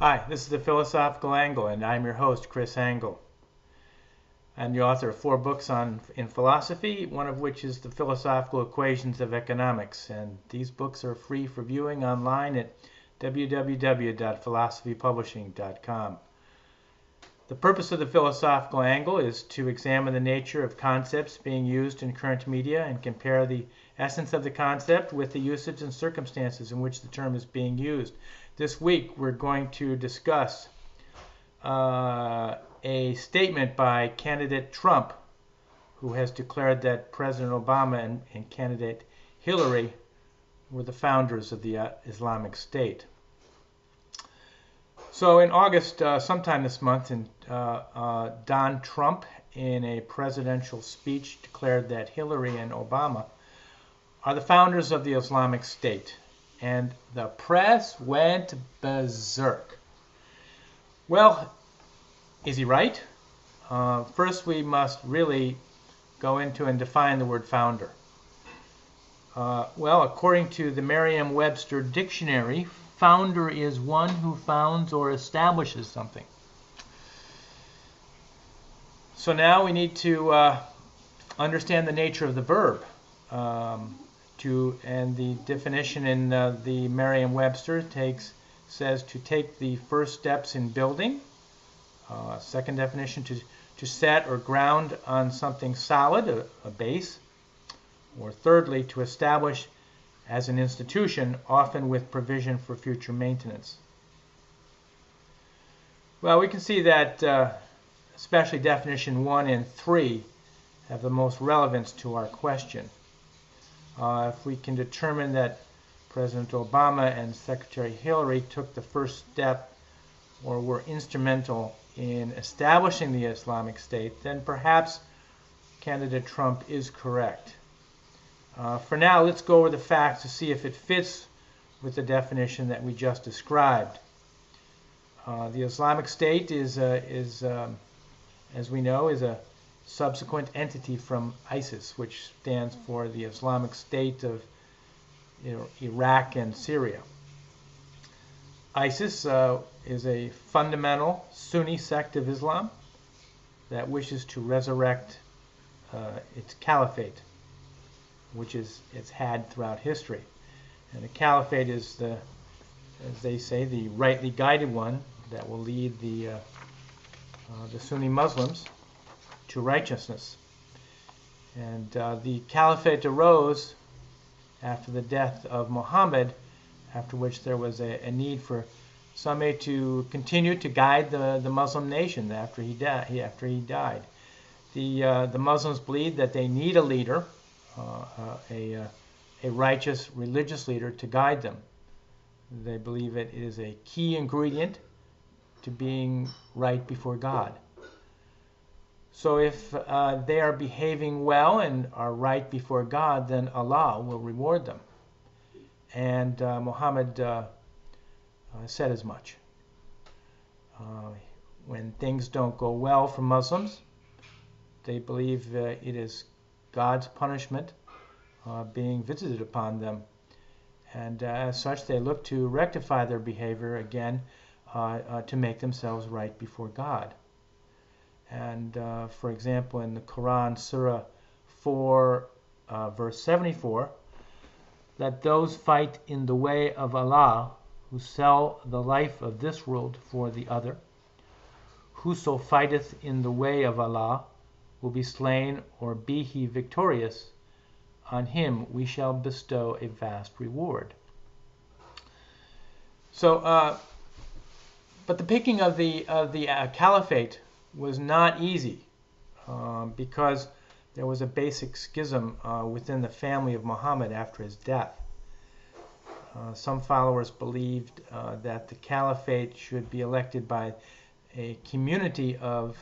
Hi, this is the Philosophical Angle, and I'm your host, Chris Angle. I'm the author of 4 books in philosophy, one of which is The Philosophical Equations of Economics, and these books are free for viewing online at www.philosophypublishing.com. The purpose of the Philosophical Angle is to examine the nature of concepts being used in current media and compare the essence of the concept with the usage and circumstances in which the term is being used. This week we're going to discuss a statement by candidate Trump, who has declared that President Obama and candidate Hillary were the founders of the Islamic State. So in August, sometime this month, Don Trump, in a presidential speech, declared that Hillary and Obama are the founders of the Islamic State. And the press went berserk. Well, is he right? First, we must really go into and define the word founder. Well, according to the Merriam-Webster dictionary, founder is one who founds or establishes something. So now we need to understand the nature of the verb. And the definition in the Merriam-Webster says to take the first steps in building. Second definition, to set or ground on something solid, a base. Or thirdly, to establish as an institution, often with provision for future maintenance. Well, we can see that especially definition 1 and 3 have the most relevance to our question. If we can determine that President Obama and Secretary Hillary took the first step or were instrumental in establishing the Islamic State, then perhaps candidate Trump is correct. For now, let's go over the facts to see if it fits with the definition that we just described. The Islamic State is as we know, is a subsequent entity from ISIS, which stands for the Islamic State of Iraq and Syria. ISIS is a fundamental Sunni sect of Islam that wishes to resurrect its caliphate, which it's had throughout history. And the caliphate is as they say, the rightly guided one that will lead the Sunni Muslims to righteousness. And the caliphate arose after the death of Muhammad, after which there was a need for somebody to continue to guide the Muslim nation after he died. The Muslims believe that they need a leader, a righteous religious leader to guide them. They believe it is a key ingredient to being right before God. So if they are behaving well and are right before God, then Allah will reward them. And Muhammad said as much. When things don't go well for Muslims, they believe it is God's punishment being visited upon them. And as such, they look to rectify their behavior again to make themselves right before God. And for example, in the Quran, Surah 4, verse 74, let those fight in the way of Allah who sell the life of this world for the other. Whoso fighteth in the way of Allah will be slain, or be he victorious. On him we shall bestow a vast reward. So, but the picking of the caliphate was not easy because there was a basic schism within the family of Muhammad after his death. Some followers believed that the caliphate should be elected by a community of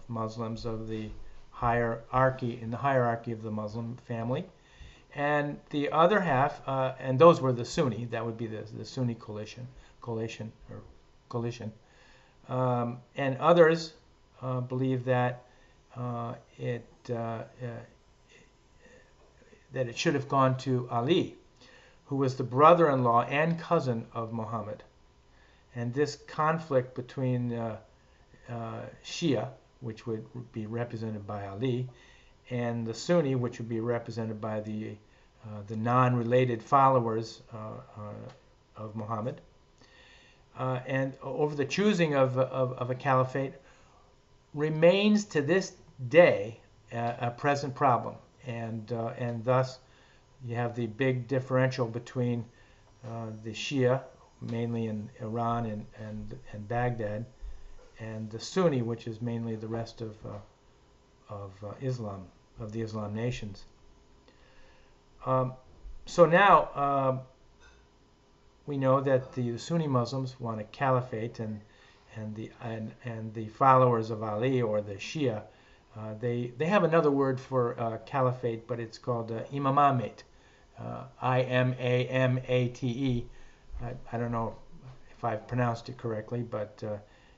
Muslims of the hierarchy of the Muslim family, and the other half, and those were the Sunni, that would be the Sunni coalition, and others believe that it should have gone to Ali, who was the brother-in-law and cousin of Muhammad. And this conflict between Shia, which would be represented by Ali, and the Sunni, which would be represented by the non-related followers of Muhammad, and over the choosing of a caliphate, remains to this day a present problem, and thus you have the big differential between the Shia, mainly in Iran and Baghdad, and the Sunni, which is mainly the rest of Islam, of the Islam nations. So now we know that the Sunni Muslims want a caliphate, and the followers of Ali, or the Shia, they have another word for caliphate, but it's called imamate, I-M-A-M-A-T-E. I don't know if I've pronounced it correctly, but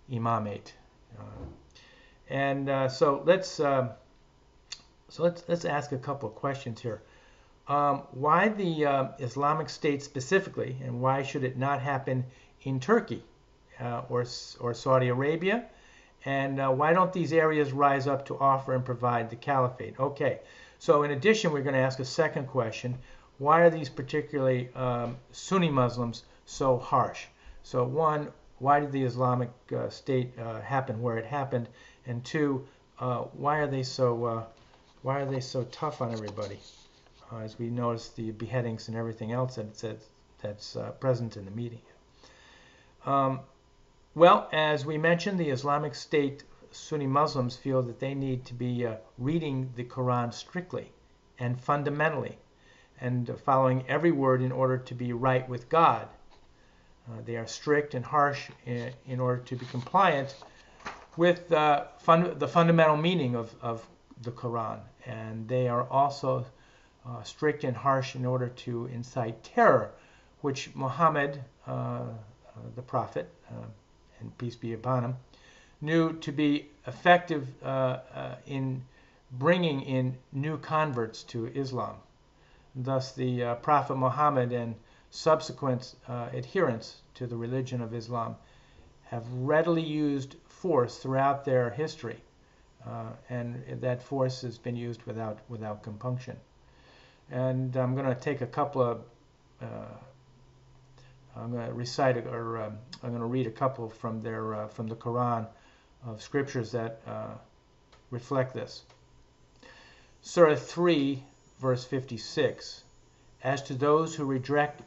imamate. So let's ask a couple of questions here. Why the Islamic State specifically, and why should it not happen in Turkey or Saudi Arabia? And why don't these areas rise up to offer and provide the caliphate? Okay, so in addition, we're going to ask a second question. Why are these particularly Sunni Muslims so harsh? So one, why did the Islamic State happen where it happened? And two, why are they so tough on everybody? As we notice the beheadings and everything else that's present in the media. Well, as we mentioned, the Islamic State Sunni Muslims feel that they need to be reading the Quran strictly and fundamentally, and following every word in order to be right with God. They are strict and harsh in order to be compliant with the fundamental meaning of the Quran, and they are also strict and harsh in order to incite terror, which Muhammad, the prophet, and peace be upon him, knew to be effective in bringing in new converts to Islam. Thus, the Prophet Muhammad and subsequent adherents to the religion of Islam have readily used force throughout their history, and that force has been used without compunction. And I'm going to take a couple of, I'm going to recite, or I'm going to read a couple from the Quran of scriptures that reflect this. Surah 3, verse 56. As to those who reject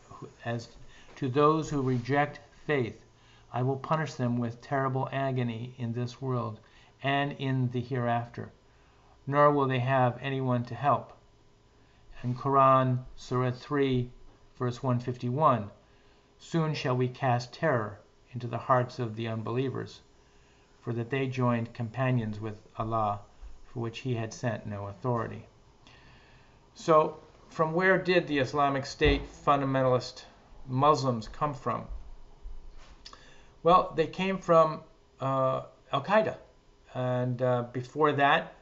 faith, I will punish them with terrible agony in this world and in the hereafter, nor will they have anyone to help. In Quran, Surah 3, verse 151, soon shall we cast terror into the hearts of the unbelievers, for that they joined companions with Allah, for which He had sent no authority. So, from where did the Islamic State fundamentalist Muslims come from? Well, they came from Al-Qaeda, and before that,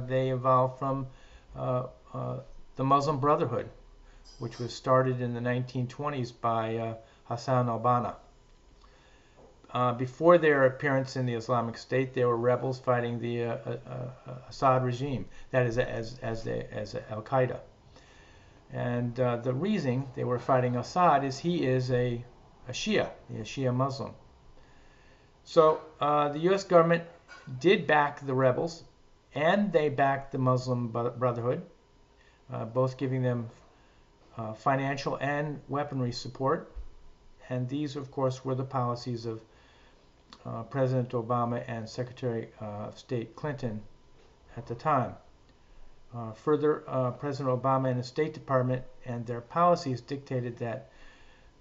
they evolved from the Muslim Brotherhood, which was started in the 1920s by Hassan al-Banna. Before their appearance in the Islamic State, they were rebels fighting the Assad regime, that is, as Al-Qaeda. And the reason they were fighting Assad is he is a Shia, a Shia Muslim. So the U.S. government did back the rebels, and they backed the Muslim Brotherhood, both giving them financial and weaponry support. And these, of course, were the policies of President Obama and Secretary of State Clinton at the time. Further, President Obama and the State Department and their policies dictated that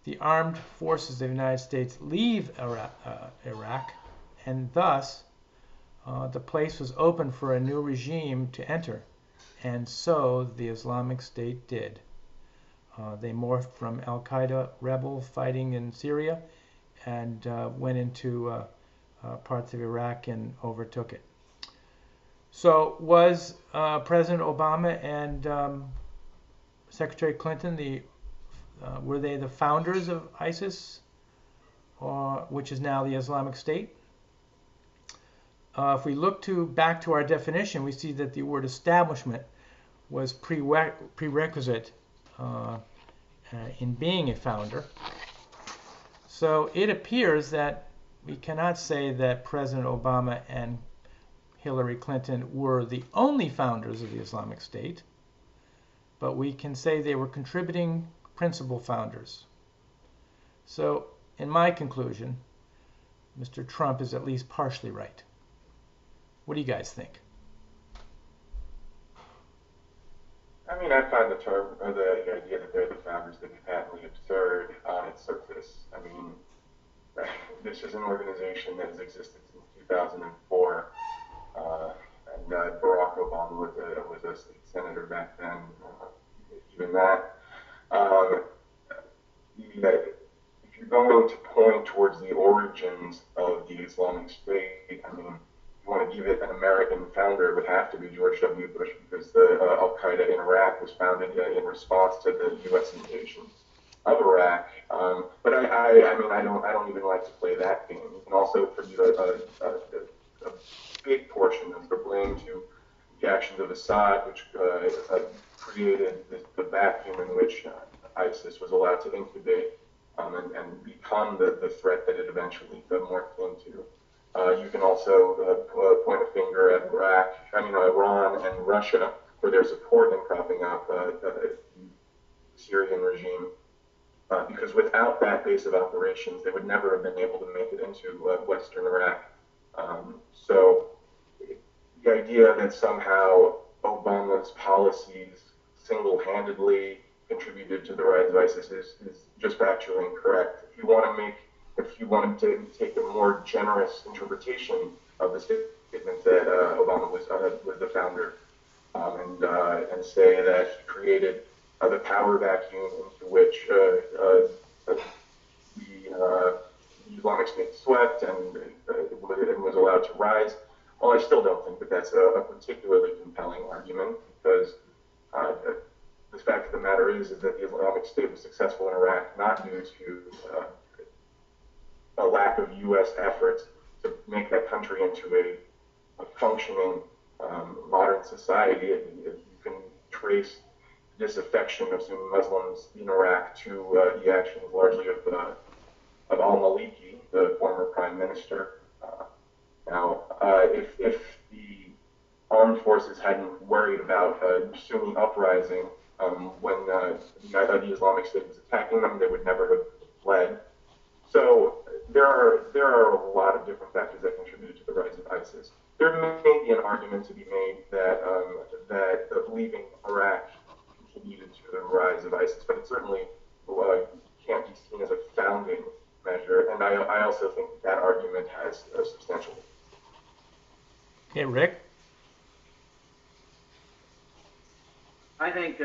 the armed forces of the United States leave Iraq, and thus the place was open for a new regime to enter. And so the Islamic State did. They morphed from Al-Qaeda rebel fighting in Syria and went into parts of Iraq and overtook it. So was President Obama and Secretary Clinton were they the founders of ISIS? which is now the Islamic State. If we look back to our definition, we see that the word establishment was prerequisite in being a founder. So it appears that we cannot say that President Obama and Hillary Clinton were the only founders of the Islamic State, but we can say they were contributing principal founders. So in my conclusion, Mr. Trump is at least partially right. What do you guys think? I mean, I find the term, or the idea that they're the founders to be patently absurd on its surface. I mean, this is an organization that has existed since 2004, and Barack Obama was a state senator back then. Even that, if you're going to point towards the origins of the Islamic State, I mean, you want to give it an American founder, it would have to be George W. Bush, because the Al-Qaeda in Iraq was founded in response to the U.S. invasion of Iraq. But I mean, I don't even like to play that game. You can also attribute a big portion of the blame to the actions of Assad, which created the vacuum in which ISIS was allowed to incubate and become the threat that it eventually morphed into. You can also point a finger at Iran and Russia for their support in propping up the Syrian regime. Because without that base of operations, they would never have been able to make it into Western Iraq. So the idea that somehow Obama's policies single-handedly contributed to the rise of ISIS is just factually incorrect. If you wanted to take a more generous interpretation of the statement that Obama was the founder, and say that he created the power vacuum into which the Islamic State swept and was allowed to rise. Well, I still don't think that that's a particularly compelling argument, because the fact of the matter is that the Islamic State was successful in Iraq not due to a lack of U.S. efforts to make that country into a functioning modern society. You can trace disaffection of Sunni Muslims in Iraq to the actions largely of al-Maliki, the former prime minister. Now, if the armed forces hadn't worried about Sunni uprising when the Islamic State was attacking them, they would never have fled. So there are a lot of different factors that contributed to the rise of ISIS. There may be an argument to be made that leaving Iraq contributed to the rise of ISIS, but it certainly can't be seen as a founding measure. And I also think that argument has a substantial. Okay, Rick? I think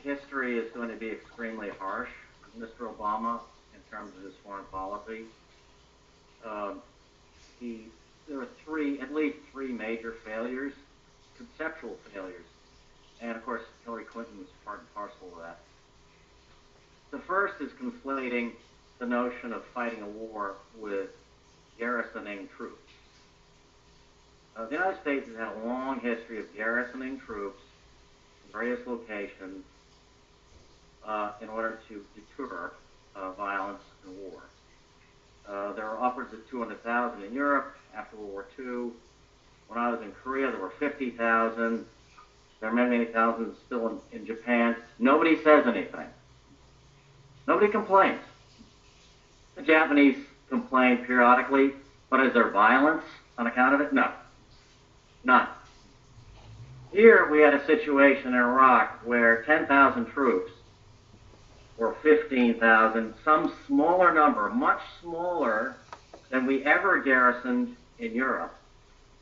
history is going to be extremely harsh with Mr. Obama in terms of his foreign policy. There are at least three major failures, conceptual failures, and of course Hillary Clinton was part and parcel of that. The first is conflating the notion of fighting a war with garrisoning troops. The United States has had a long history of garrisoning troops in various locations in order to deter violence and war. There are upwards of 200,000 in Europe after World War II. When I was in Korea, there were 50,000. There are many thousands still in Japan. Nobody says anything. Nobody complains. The Japanese complain periodically, but is there violence on account of it? No. None. Here we had a situation in Iraq where 10,000 troops, or 15,000, some smaller number, much smaller than we ever garrisoned in Europe,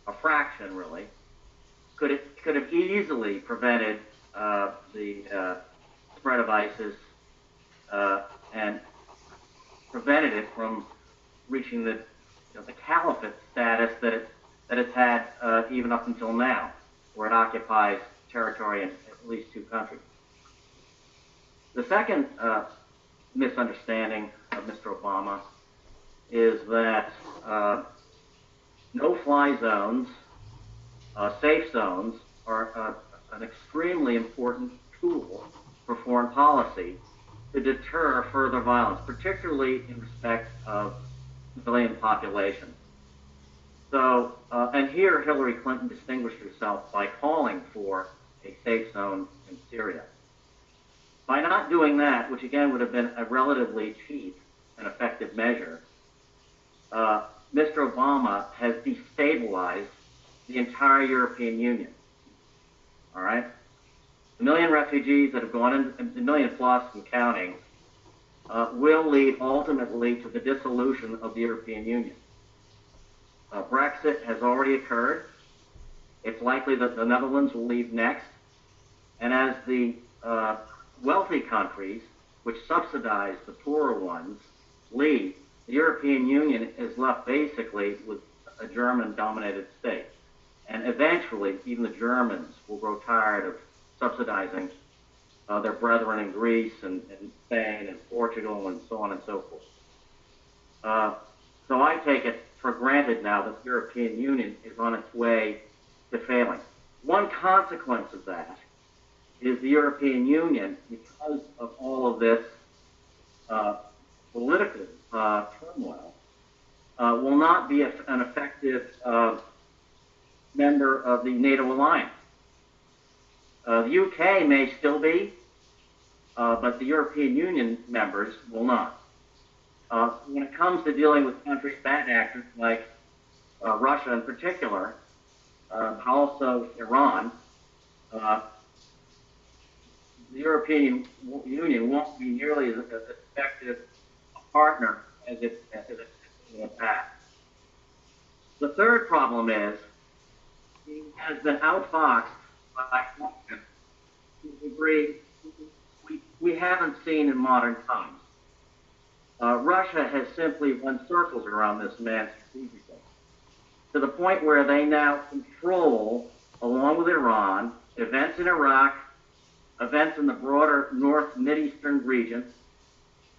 a fraction really, could have easily prevented the spread of ISIS and prevented it from reaching the caliphate status that it's had even up until now, where it occupies territory in at least two countries. The second misunderstanding of Mr. Obama is that no-fly zones, safe zones, are an extremely important tool for foreign policy to deter further violence, particularly in respect of civilian populations. So, and here Hillary Clinton distinguished herself by calling for a safe zone in Syria. By not doing that, which again would have been a relatively cheap and effective measure, Mr. Obama has destabilized the entire European Union. All right? The million refugees that have gone in, the million plus and counting, will lead ultimately to the dissolution of the European Union. Brexit has already occurred. It's likely that the Netherlands will leave next. And as the wealthy countries, which subsidize the poorer ones, leave, the European Union is left basically with a German-dominated state. And eventually, even the Germans will grow tired of subsidizing their brethren in Greece and Spain and Portugal and so on and so forth. So I take it for granted now that the European Union is on its way to failing. One consequence of that is the European Union, because of all of this political turmoil, will not be an effective member of the NATO alliance. The UK may still be, but the European Union members will not. When it comes to dealing with countries, bad actors like Russia in particular, also Iran, the European Union won't be nearly as effective a partner as it in the past. The third problem is he has been outfoxed by Russia to a degree we haven't seen in modern times. Russia has simply run circles around this man strategically, to the point where they now control, along with Iran, events in Iraq, events in the broader North Mideastern region,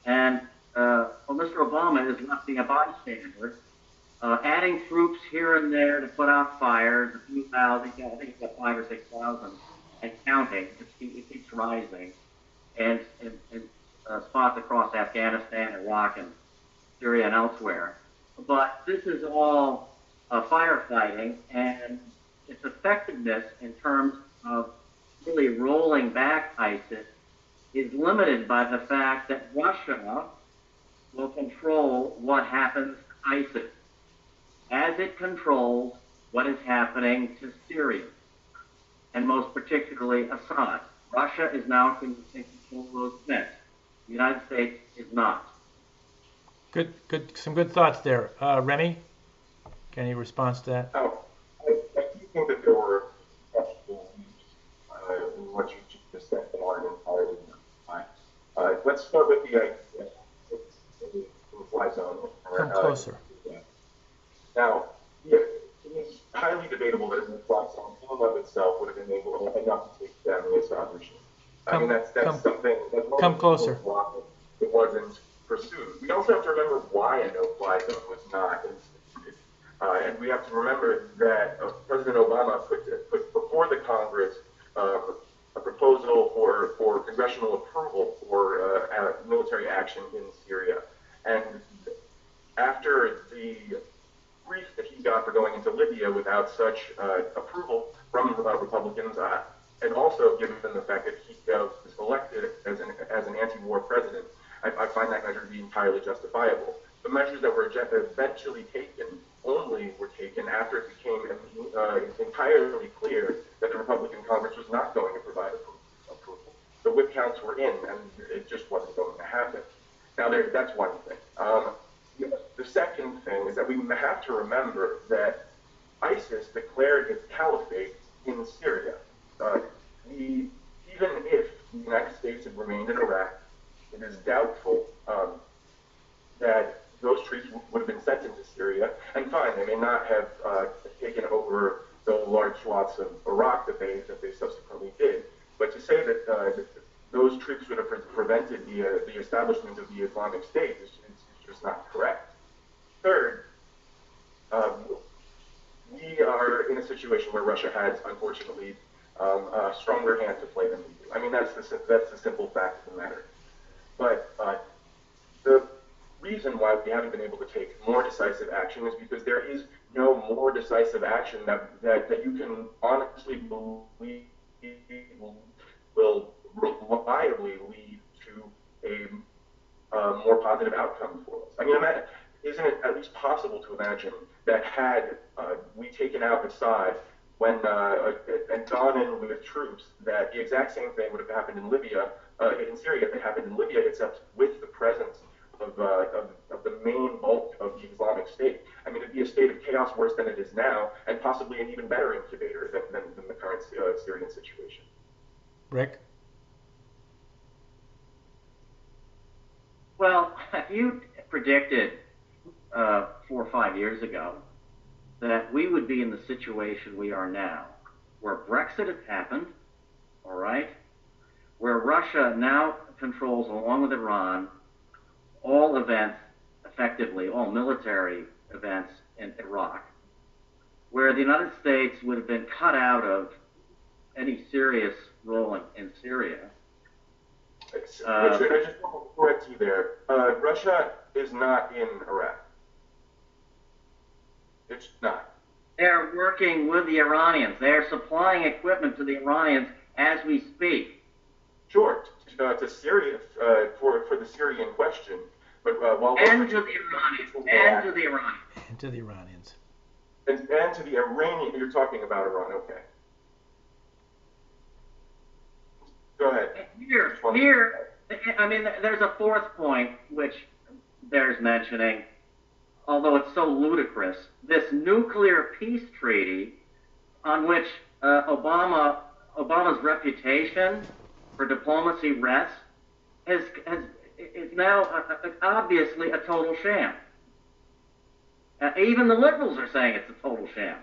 and Mr. Obama is not being a bystander, adding troops here and there to put out fires, a few thousand, I think it's got 5,000 or 6,000, and counting. It keeps rising, and spots across Afghanistan, Iraq, and Syria, and elsewhere. But this is all firefighting, and its effectiveness in terms of really rolling back ISIS is limited by the fact that Russia will control what happens to ISIS, as it controls what is happening to Syria, and most particularly Assad. Russia is now in control of those events. The United States is not. Good. Some good thoughts there. Remy, any response to that? Oh, I do think that there were questions in what you just said that aren't entirely fine. Let's start with the fly zone. Come closer. Now, yeah, it's highly debatable that the fly zone in and of itself would have enabled enough to take down the Assad regime. I mean, that's something that come closer. It wasn't pursued. We also have to remember why a no-fly zone was not instituted. And we have to remember that President Obama put before the Congress a proposal for congressional approval for military action in Syria. And after the grief that he got for going into Libya without such approval from Republicans, and also given the fact that he was elected as an anti-war president, I find that measure to be entirely justifiable. The measures that were eventually taken only were taken after it became entirely clear that the Republican Congress was not going to provide approval. The whip counts were in, and it just wasn't going to happen. Now, that's one thing. The second thing is that we have to remember that ISIS declared its caliphate in Syria. Even if the United States had remained in Iraq, it is doubtful that those troops would have been sent into Syria. And fine, they may not have taken over the large swaths of Iraq that they subsequently did. But to say that those troops would have prevented the establishment of the Islamic State is just not correct. third, we are in a situation where Russia has, unfortunately, a stronger hand to play than we do. I mean, that's the simple fact of the matter. But the reason why we haven't been able to take more decisive action is because there is no more decisive action that you can honestly believe will reliably lead to a more positive outcome for us. I mean, isn't it at least possible to imagine that had we taken out Assad and gone in with troops, that the exact same thing would have happened in Libya, in Syria, that happened in Libya, except with the presence of the main bulk of the Islamic State. I mean, it'd be a state of chaos worse than it is now, and possibly an even better incubator than the current Syrian situation. Rick? Well, you predicted 4 or 5 years ago that we would be in the situation we are now, where Brexit had happened, all right, where Russia now controls, along with Iran, all events, effectively, all military events in Iraq, where the United States would have been cut out of any serious role in Syria. Richard, I just want to correct you there. Russia is not in Iraq. It's not. They're working with the Iranians. They're supplying equipment to the Iranians as we speak. Sure, to Syria, for the Syrian question. But and to the Iranians. And to the Iranians. And to the Iranians. And to the Iranian, you're talking about Iran, okay. Go ahead. Here, I mean, there's a fourth point which bears mentioning, although it's so ludicrous. This nuclear peace treaty, on which Obama's reputation for diplomacy rests, is now obviously a total sham. Even the liberals are saying it's a total sham.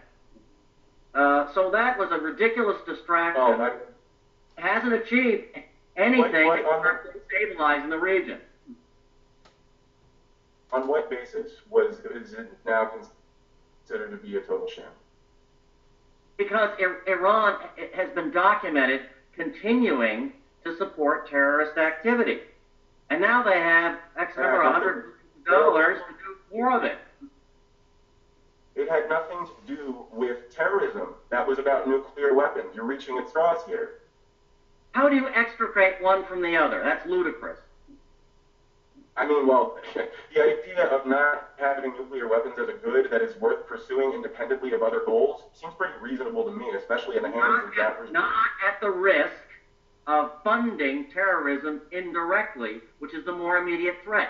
So that was a ridiculous distraction. Hasn't achieved anything except stabilizing the region. On what basis is it now considered to be a total sham? Because Iran has been documented continuing to support terrorist activity. And now they have X number $100 billion to do more of it. It had nothing to do with terrorism. That was about nuclear weapons. You're reaching at straws here. How do you extricate one from the other? That's ludicrous. I mean, well, the idea of not having nuclear weapons as a good that is worth pursuing independently of other goals seems pretty reasonable to me, especially in the hands of that regime. Not at the risk of funding terrorism indirectly, which is the more immediate threat.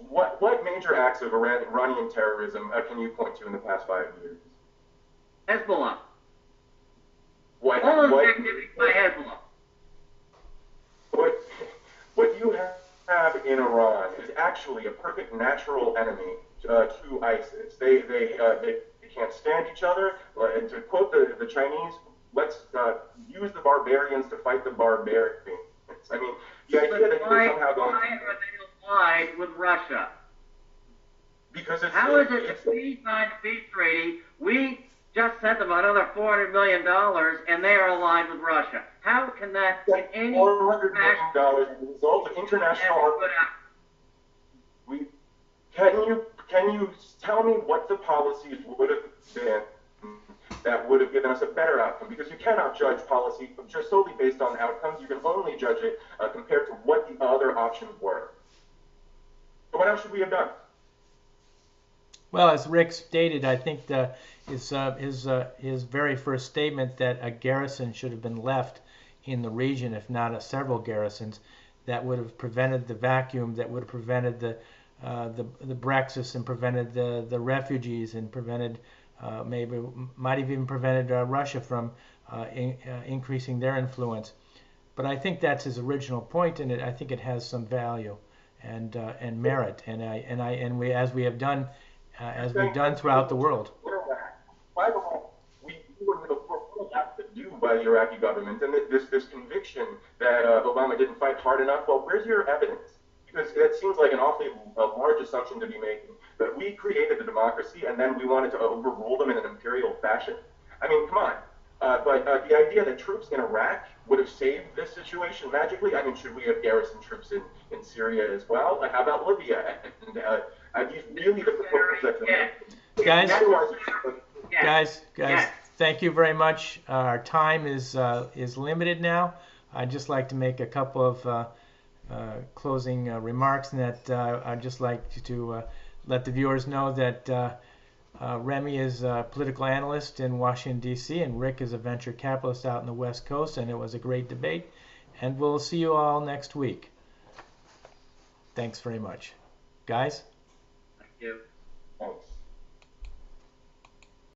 What major acts of Iranian terrorism can you point to in the past 5 years? Hezbollah. All those activities by Hezbollah. What you have in Iran is actually a perfect natural enemy to ISIS. They can't stand each other. And to quote the Chinese, let's use the barbarians to fight the barbarians. I mean, the idea that you're somehow going to... Why are they allied with Russia? Because it's... How is it if we signed a peace treaty, we just sent them another $400 million, and they are allied with Russia? How can that in any $400 million as a result of international... Can you tell me what the policies would have been that would have given us a better outcome? Because you cannot judge policy just solely based on outcomes. You can only judge it compared to what the other options were. So what else should we have done? Well, as Rick stated, I think his very first statement that a garrison should have been left in the region, if not several garrisons, that would have prevented the vacuum, that would have prevented the Brexit and prevented the refugees and prevented might have even prevented Russia from increasing their influence. But I think that's his original point, and I think it has some value and merit, and we as we've done throughout the world. By the way, we were have to do by the Iraqi government, and this conviction that Obama didn't fight hard enough. Well, where's your evidence? because that seems like an awfully large assumption to be making, that we created a democracy and then we wanted to overrule them in an imperial fashion. I mean, come on. But the idea that troops in Iraq would have saved this situation magically, I mean, should we have garrisoned troops in Syria as well? How about Libya? And are these really the proposals that Guys, thank you very much. Our time is limited now. I'd just like to make a couple of closing remarks, and that I'd just like to let the viewers know that Remy is a political analyst in Washington, D.C., and Rick is a venture capitalist out in the West Coast, and it was a great debate. And we'll see you all next week. Thanks very much. Guys? Thank you. Thanks.